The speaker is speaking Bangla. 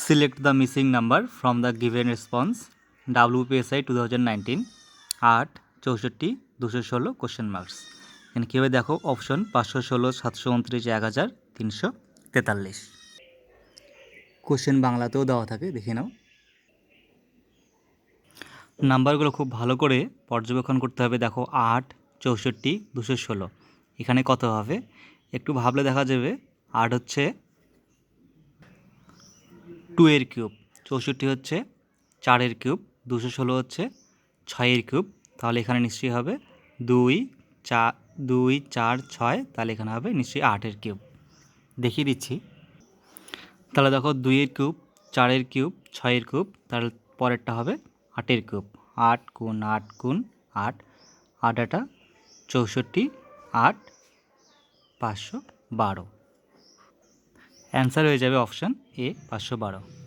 Select the missing number from the given response WPSI 2019 8 64 216 question marks. এখানে কীভাবে দেখো, অপশন 516 729 1343। কোশ্চেন বাংলাতেও দেওয়া থাকে, দেখে নাও। নাম্বারগুলো খুব ভালো করে পর্যবেক্ষণ করতে হবে। দেখো 8 64 216 এখানে কত হবে একটু ভাবলে দেখা যাবে। 8 হচ্ছে 2 এর কিউব, 64 হচ্ছে 4 এর কিউব, 216 হচ্ছে 6 এর কিউব। তাহলে এখানে নিশ্চয়ই হবে 2 4 6, তাহলে এখানে হবে নিশ্চয়ই 8 এর কিউব। দেখিয়ে দিচ্ছি। তাহলে দেখো 2 এর কিউব, 4 এর কিউব, 6 এর কিউব, তার পরেরটা হবে 8 এর কিউব। 8 গুণ 8 গুণ 8, 8 8 64, 8 512। অ্যান্সার হয়ে যাবে অপশান এ 512।